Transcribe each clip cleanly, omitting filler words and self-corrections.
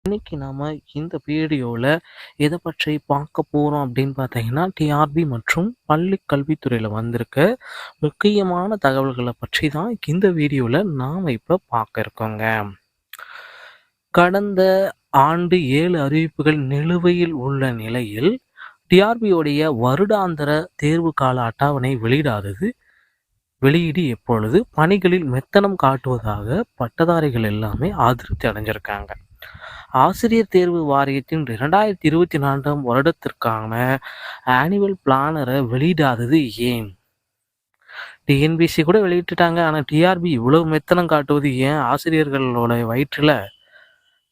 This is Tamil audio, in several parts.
இன்னைக்கு நாம இந்த வீடியோல எத பற்றி பார்க்க போறோம் அப்படின்னு பார்த்தீங்கன்னா, டிஆர்பி மற்றும் பள்ளி கல்வித்துறையில வந்திருக்க முக்கியமான தகவல்கள பற்றி தான் இந்த வீடியோல நாம இப்ப பார்க்க இருக்கோங்க. கடந்த ஆண்டு 7 அறிவிப்புகள் நிலுவையில் உள்ள நிலையில், டிஆர்பியோடைய வருடாந்திர தேர்வு கால அட்டவணை வெளியீடு எப்பொழுது? பணிகளில் மெத்தனம் காட்டுவதாக பட்டதாரிகள் எல்லாமே அதிருப்தி அடைஞ்சிருக்காங்க. ஆசிரியர் தேர்வு வாரியத்தின் 2024ஆம் வருடத்திற்கான ஆனுவல் பிளானரை வெளியிடாதது ஏன்? டிஎன்பிஎஸ்சி கூட வெளியிட்டுட்டாங்க. ஆனால் டிஆர்பி இவ்வளவு மெத்தனம் காட்டுவது ஏன்? ஆசிரியர்களோட வயிற்றில்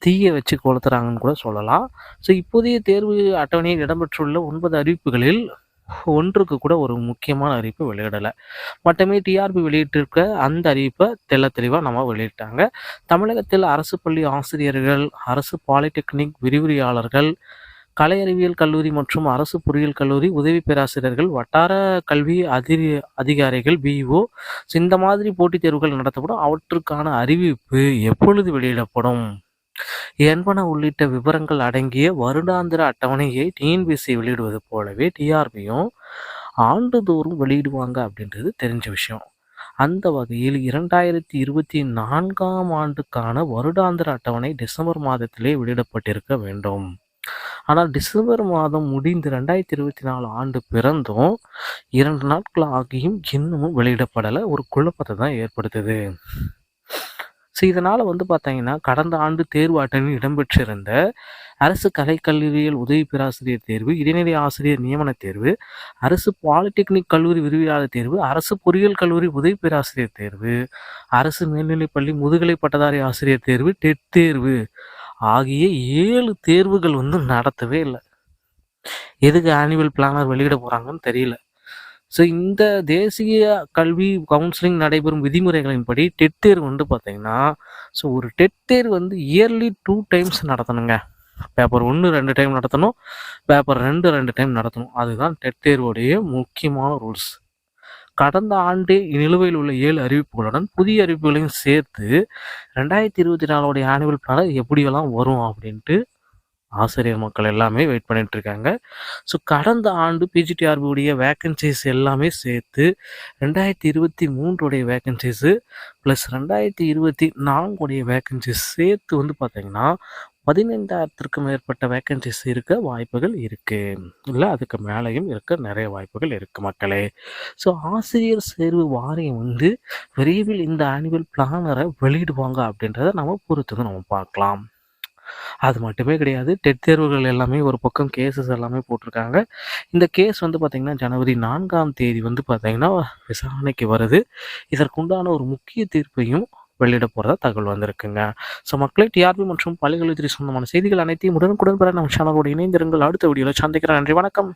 தீயை வச்சு கொளுத்துறாங்கன்னு கூட சொல்லலாம். ஸோ இப்போதைய தேர்வு அட்டவணையில் இடம்பெற்றுள்ள 9 அறிவிப்புகளில் ஒன்றுக்கு கூட ஒரு முக்கியமான அறிவிப்பு வெளியிடலை. மட்டுமே டிஆர்பி வெளியிட்டிருக்க அந்த அறிவிப்பை தெளிவாக நம்ம வெளியிட்டாங்க. தமிழகத்தில் அரசு பள்ளி ஆசிரியர்கள், அரசு பாலிடெக்னிக் விரிவுரையாளர்கள், கலை அறிவியல் கல்லூரி மற்றும் அரசு பொறியியல் கல்லூரி உதவி பேராசிரியர்கள், வட்டார கல்வி அதிகாரிகள், பிஇஓ இந்த மாதிரி போட்டித் தேர்வுகள் நடத்தப்படும். அவற்றுக்கான அறிவிப்பு எப்பொழுது வெளியிடப்படும் என்பன உள்ளிட்ட விவரங்கள் அடங்கிய வருடாந்திர அட்டவணையை டிஎன்பிஎஸ்சி வெளியிடுவது போலவே டிஆர்பியும் ஆண்டுதோறும் வெளியிடுவாங்க அப்படின்றது தெரிஞ்ச விஷயம். அந்த வகையில் 2024ஆம் ஆண்டுக்கான வருடாந்திர அட்டவணை டிசம்பர் மாதத்திலே வெளியிடப்பட்டிருக்க வேண்டும். ஆனால் டிசம்பர் மாதம் முடிந்து 2024 ஆண்டு பிறந்தும் 2 நாட்கள் ஆகியும் இன்னமும் வெளியிடப்படலை. ஒரு குழப்பத்தை தான் ஏற்படுத்துது. ஸோ இதனால் பார்த்தீங்கன்னா, கடந்த ஆண்டு தேர்வு அட்டவணையில் இடம்பெற்றிருந்த அரசு கலைக்கல்லூரியில் உதவி பேராசிரியர் தேர்வு, இடைநிலை ஆசிரியர் நியமன தேர்வு, அரசு பாலிடெக்னிக் கல்லூரி விரிவுரையாளர் தேர்வு, அரசு பொறியியல் கல்லூரி உதவி பேராசிரியர் தேர்வு, அரசு மேல்நிலைப்பள்ளி முதுகலை பட்டதாரி ஆசிரியர் தேர்வு, டெட் தேர்வு ஆகிய 7 தேர்வுகள் நடத்தவே இல்லை. எதுக்கு ஆனுவல் பிளானர் வெளியிட போகிறாங்கன்னு தெரியல. ஸோ இந்த தேசிய கல்வி கவுன்சிலிங் நடைபெறும் விதிமுறைகளின்படி டெட் தேர்வு பார்த்தீங்கன்னா, ஸோ ஒரு டெட் தேர்வு இயர்லி 2 டைம்ஸ் நடத்தணுங்க. பேப்பர் 1 2 டைம் நடத்தணும், பேப்பர் 2 டைம் நடத்தணும். அதுதான் டெட் தேர்வுடைய முக்கியமான ரூல்ஸ். கடந்த ஆண்டு நிலுவையில் உள்ள 7 அறிவிப்புகளுடன் புதிய அறிவிப்புகளையும் சேர்த்து 2024 ஆனுவல் பிளானர் எப்படியெல்லாம் வரும் அப்படின்ட்டு ஆசிரியர் மக்கள் எல்லாமே வெயிட் பண்ணிட்டு இருக்காங்க. ஸோ கடந்த ஆண்டு பிஜிடிஆர்பியுடைய வேக்கன்சிஸ் எல்லாமே சேர்த்து 2023 வேக்கன்சிஸு ப்ளஸ் 2024 வேக்கன்சிஸ் சேர்த்து பார்த்தீங்கன்னா 15,000க்கும் மேற்பட்ட வேக்கன்சிஸ் இருக்க வாய்ப்புகள் இருக்குது. இல்லை அதுக்கு மேலேயும் இருக்க நிறைய வாய்ப்புகள் இருக்குது மக்களே. ஸோ ஆசிரியர் தேர்வு வாரியம் விரைவில் இந்த ஆனுவல் பிளானரை வெளியிடுவாங்க அப்படின்றத நம்ம பொறுத்து நம்ம பார்க்கலாம். அது மட்டுமே கிடையாது, டெட் தேர்வுகள் எல்லாமே ஒரு பக்கம் கேசஸ் எல்லாமே போட்டிருக்காங்க. இந்த கேஸ் பார்த்தீங்கன்னா ஜனவரி 4ஆம் தேதி பார்த்தீங்கன்னா விசாரணைக்கு வருது. இதற்குண்டான ஒரு முக்கிய தீர்ப்பையும் வெளியிட போகிறதா தகவல் வந்திருக்குங்க. ஸோ மக்களை டிஆர்பி மற்றும் பள்ளிக்கல்வித்துறை சொந்தமான செய்திகள் அனைத்தையும் உடனுக்குடன் பெற நம்ம சேனலோடு இணைந்திருங்கள். அடுத்த வீடியோவில் சந்திக்கிறேன். நன்றி, வணக்கம்.